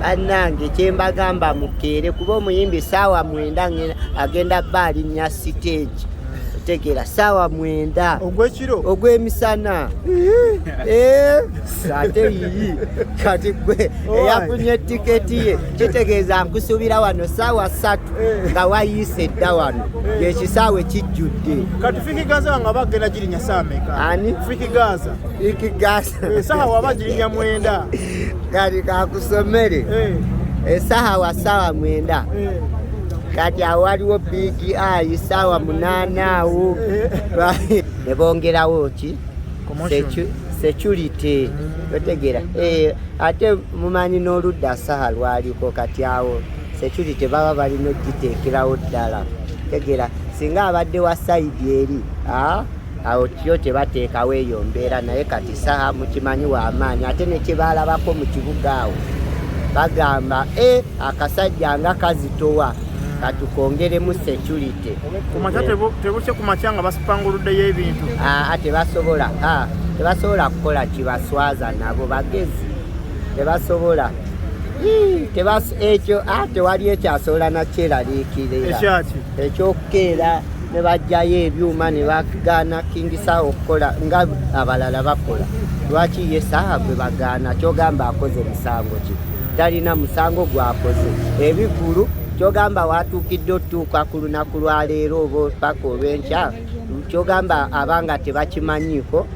Anange kyembagamba mukeere kuba omuyimbi saawa 9 agenda baali nya stage. Tegera saawa 9 ogwekiro ogw'emisana ate yiyi kati gwe eyafunye tiketi ye kitegeeza nkusuubira wano saawa 3 nga wayiise dda wano ng'ekisaawe kijjudde. kati fikigaza nga bagenda girinya saameka ani fikigaza esaha waba girinya 9 kati kakusomere esaha saawa 9 kati awaliwo BGI saawa 8 awo ne bongerawo ki security otegera ate mumanyi n'oludda saha lwaliko kati awo security baba balina ogiteekerawo ddala tegera singa abadde wa side eri awo kyo tebateekawo eyo mbeera naye kati saha mukimanyi w'amaanyi ate ne kyebalabako mu kibuga awo bagamba akasajja nga kazitowa katukongeremu security kumacha tebukye kumacha nga basipanguluddeyo ebintu tebasobola kukola kibaswaza nabo bagezi tebasobola ekyo tewali ekyasobola nakyeraliikirira ekyokukeera ne bajjayo ebyuma ne bagaana kingisa okukola nga abalala bakola. Lwaki ye saha gwe bagaana? Kyogamba akoze musango ki? Talina musango gwakoze. Ebikulu kyogamba watuukidde otuuka ku lunaku lwaleero oba paka olw'enkya kyogamba abanga tebakimanyiiko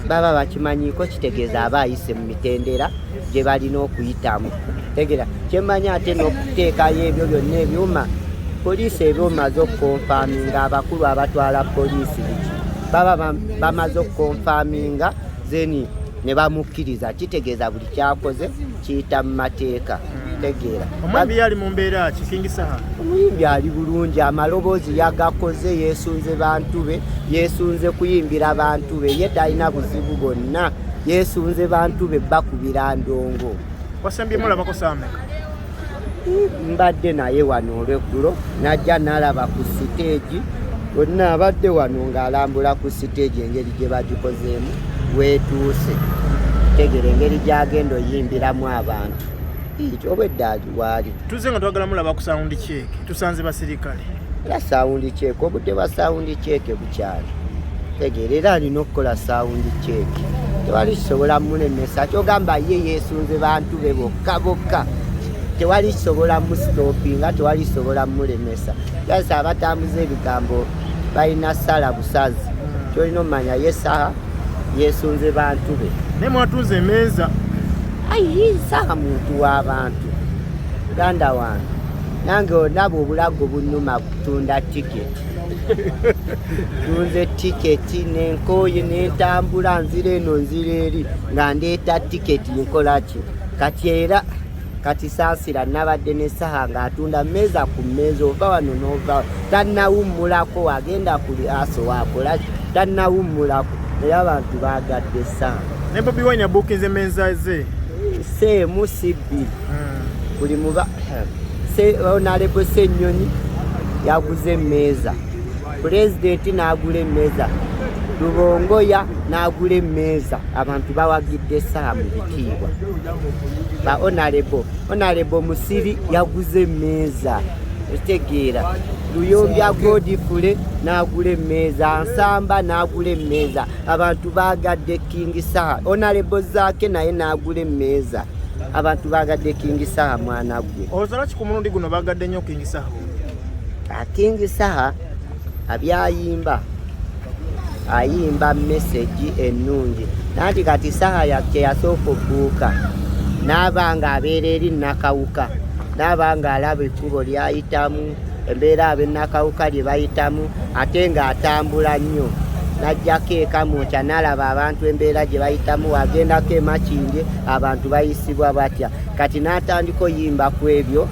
baba bakimanyiiko kitegeeza aba ayise mu mitendera gye balina okuyitamu. Tegera kyemanya ate n'okuteekayo ebyo byonna ebyuma poliisi ebyomaze okukonfaminga abakulu abatwala poliisi biki baba bamaze okukonfaminga zeni ne bamukkiriza kitegeeza buli kyakoze kiyita mu mateeka. Tegeera omuyimbi yali mu mbeera ki King Saha? Omuyimbi ali bulungi, amaloboozi yagakoze, yeesunze bantu be, yeesunze kuyimbira bantu be, ye talina buzibu bwonna, yeesunze bantu be bakubira ndongo. Wasembye mulabako saameka? Mbadde naye wano olweggulo najja nalaba ku siteegi wonna abadde wano ng'alambula ku siteegi engeri gye bagikozeemu weetuuse. Tegera engeri gy'agenda oyimbiramu abantu ekyo obweddaali waali tuze nga twagala mulaba ku sound check tusanze basirikale era sound check obudde bwa sound check bukyali. Tegera era alina okukola sound check tewali kisobola mulemesa kyogamba ye yeesunze bantu be bokka tewali kisobola mustopinga tewali kisobola mulemesa. Gasi abatambuza ebigambo balina sala busazi kyolina omumanya ye Saha yeesunze bantu be naye mwatuuza emeeza Saha muntu w'abantu ganda wange nange onaba obulago bunnuma kutunda tiketi tunze tiketi nenkooye nentambula nzira eno nzira eri nga ndeeta tiketi nkolaki kati era kati saasira nabadde ne Saha ng'atunda mmeeza ku mmeeza ova wano n'ova tannawummulako wagenda kuli aso wakola tannawummulako naye abantu baagadde Saha. Ne Bobi Wine abuukiza emmeeza ze seemu sibbi buli muba Honorable Ssenyonyi yaguze emmeeza, Pulezidenti n'agula emmeeza, Lubongoya n'agula emmeeza. Abantu bawagidde Saha mu bitiibwa. Ba Honorable Musiri yaguze emmeeza ekitegeera, Luyombya Godfrey n'agula emmeeza, Nsamba n'agula emmeeza. Abantu baagadde King Saha. Honorable Zaake naye n'agula emmeeza. Abantu baagadde King Saha mwana gwe. Ozala ki ku mulundi guno baagadde nnyo King Saha? King Saha abyayimba ayimba message ennungi nanti kati Saha yakke yasooka okubuuka n'abanga abeera eri Nakawuka n'abanga alaba ekkubo lyayitamu embeera ab'Nakawuka lye bayitamu ate ng'atambula nnyo najjako ekamuca n'alaba abantu embeera gye bayitamu wagendako emakindye abantu bayisibwa batya kati n'atandika oyimba ku ebyo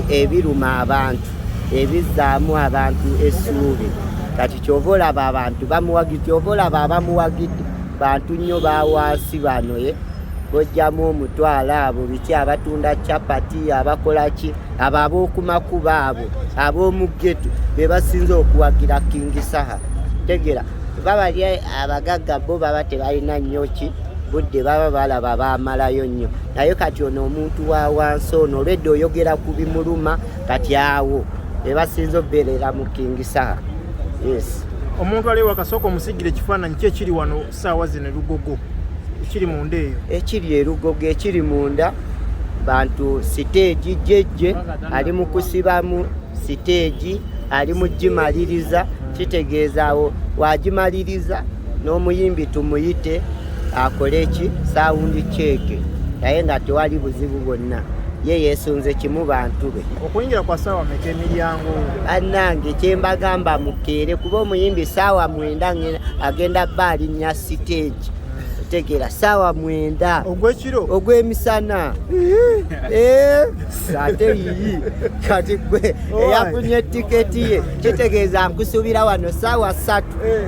ebiruma abantu ebizzaamu abantu essuubi kati kyova olaba abantu bamuwagidde kyova olaba abamuwagidde bantu nnyo bawaasi bano ye bojjamu omutwalo abo biki abatunda capati abakola ki abo ab'okumakuba abo ab'omu ghetto be basinze okuwagira King Saha. Tegera babali abagagga bo baba tebalina nnyo ki budde baba balaba baamalayo nnyo naye kati ono omuntu wa wansi ono olwedde oyogera ku bimuluma kati awo ebasinza obbeerera mu King Saha. Yes. Omuntu ali wakasooka omusigire ekifaananyi ki ekiri wano ssaawa zino Lugogo ekiri munda eyo? Ekiri erugogo ekiri munda bantu siteegi jjejje ali mu kusibamu siteegi ali mu gimaliriza kitegeeza awo wagimaliriza n'omuyimbi tumuyite akole ki saawundi cheeke naye nga tewali buzibu bwonna ye yeesunze kimu bantu be. Okuyingira kwa ssaawa meka emiryango? Bannange kyembagamba mukeere kuba omuyimbi ssaawa 9 agenda bba alinnya siteegi tegera ssaawa 9 ogw'ekiro ogw'emisana ate yiyi kati gwe eyafunye tiketi ye kitegeeza nkusuubira wano ssaawa 3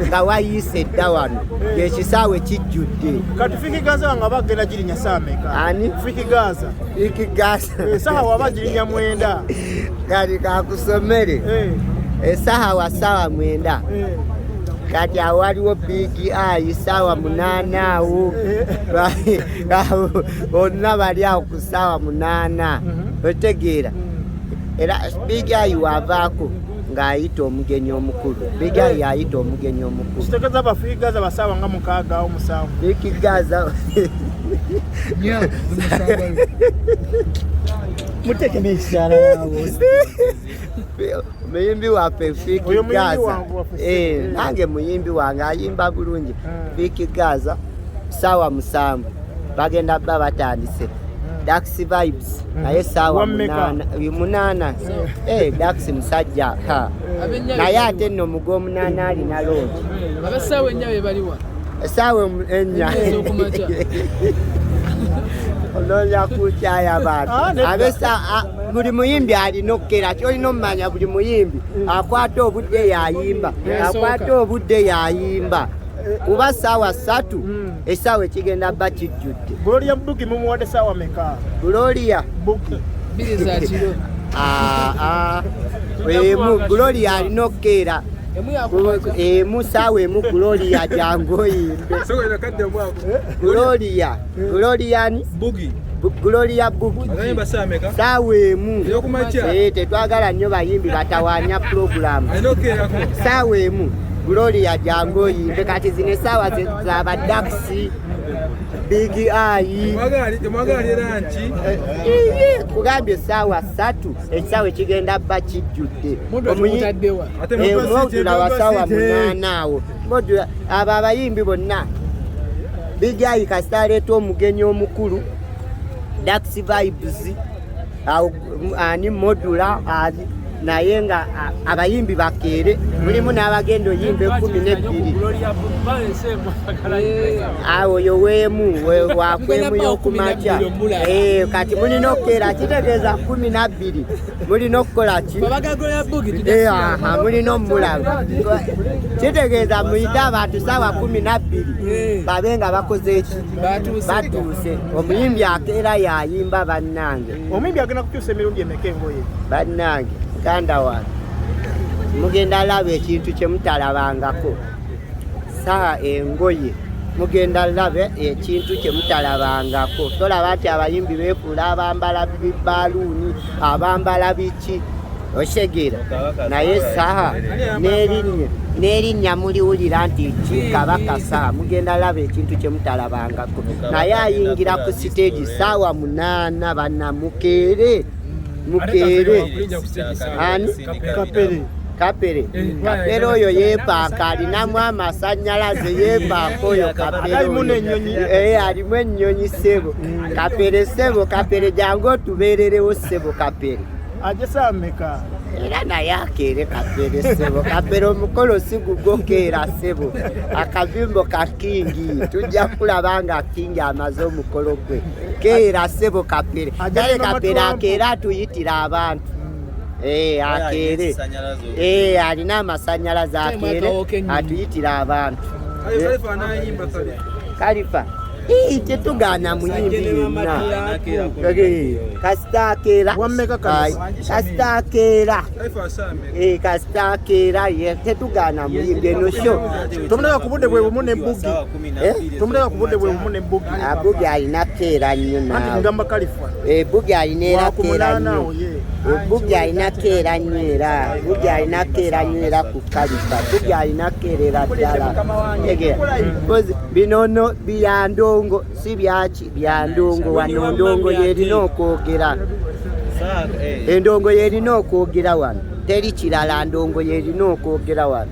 nga wayiise dda wano ng'ekisaawe kijjudde. kati Fikigaza nga bagenda girinnya ssaawa meka? Ani? Fikigaza essaha waba girinnya 9 kati kakusomere essaha wa ssaawa 9 kati awo waliwo Big Eye ssaawa 8 awo bonna bali awo ku ssaawa 8 otegeera era Big Eye wavaako ng'ayita omugenyi omukulu. Big Eye ayita omugenyi omukulu. Kitegeeza abafikigaza basaawa nga 6 awo 7 Fikigaza muteke n'ekisaala yaabo muyimbi waffe Fikigaza nange muyimbi wange ayimba bulungi. Fikigaza ssaawa 7 bagenda bba batandise Dax Vibes naye ssaawa 8 Dax musajja naye ate nno mugo 8 alina longi abasaawa ennya be baliwa essaawa 4 olooza kukyaya bantu buli muyimbi alina okukera kyolina omumanya buli muyimbi akwata obudde yayimba kuba ssaawa 3 essaawa ekigenda bba kijjudde. Gloria Buki mumuwadde ssaawa meka? Gloria Buki 2 za kiro Gloria alina okukera ssaawa emu Gloria jangu oyimbe Gloria ni Gloria Buki ssaawa emu tetwagala nnyo bayimbi batawaanya puroguramu ssaawa emu Gloria jangu oyimbe kati zino essaawa zaba Dax Big Eye kugambye essaawa 3 ekisaawe ekigenda bba kijjudde modula wa ssaawa 8 awo modula abo abayimbi bonna Big Eye kasita aleeta omugenyi omukulu Dax Vibes ani modula naye nga abayimbi bakeere mulimu n'abagenda oyimba 12 awo yo weemu wakwemu y'okumakya kati mulina okukeera kitegeeza 12 mulina okukola ki mulina omulaba kitegeeza muyite abantu ssaawa 12 babe nga bakoze eki batuuse omuyimbi akeera yayimba bannange. Omuyimbi agenda kukyusa emirundi emeka engoye? Bannange muganda wange mugenda laba ekintu kye mutalabangako saa engoye mugenda laba ekintu kye mutalabangako. Tolaba nti abayimbi beefuula abambala bibbaluuni abambala biki oshegera naye saha n'erinnya muliwulira nti Kabaka Saha mugenda laba ekintu kye mutalabangako naye ayingira ku siteegi ssaawa 8 bannamukeere ani kapere oyo yeepaaka alinamu amasannyalaze yeepaaka oyo kapere alimu ennyonyi ssebo kapere jangu otubeererewo ssebo kapere ajja ssaawa meka? era naye akeere kapere ssebo kapere omukolo si gugokeera ssebo akavimbo ka kingi tujja kulaba nga kingi amaze omukolo gwe keera ssebo kapere kale kapere akeera atuyitira abantu akeere alina amasannyalaze akeere atuyitira abantu. Kalifa Tetugaana muyimbi yenna. Kasita akeera. Wammeka kano? Kasita akeera. Kasita akeera tetugaana muyimbi eno sho. Tomuleka ku budde bwe bumu ne buggi. Tomuleka ku budde bwe bumu ne buggi. Buggi alina keera nnyo naawe. Anti ngamba Kalifa. Buggi alina era keera nnyo. Buggi alina keera nnyo era. Buggi alina keera nnyo era ku Kalifa. Buggi alina keera ddala. Binono bya ndongo si byaki bya ndongo wano ndongo yerina okwogera. Endongo yerina okwogera wano. Teri kirala ndongo yerina okwogera wano.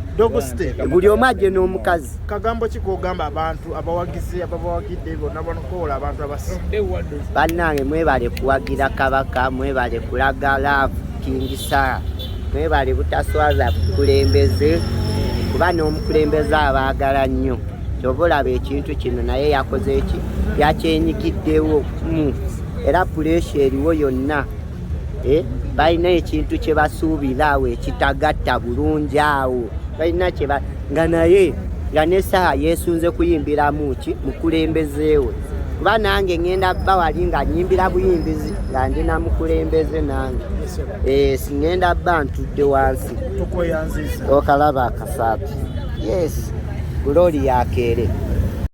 Buli omajje n'omukazi. Kagambo ki k'ogamba abantu abawagizi ababawagidde bonna banokola abantu abasi? Bannange mwebale kuwagira Kabaka, mwebale kulaga laavu King Saha, mwebale butaswaza bukulembeze kuba n'omukulembeze abaagala nnyo. Kyova olaba ekintu kino naye yakoze eki yakyenyigiddewo era puleesha eriwo yonna. Balina ekintu kye basuubira awo ekitagatta bulungi awo. Balina nga naye nga ne Saha yeesunze kuyimbiramu ki mukulembezeewe. Kuba nange ngenda bba wali nga nyimbira buyimbizi nga ndina mukulembeze nange. Singenda bba ntudde wansi. Okalaba akasaati. Yes. Glory yakeere.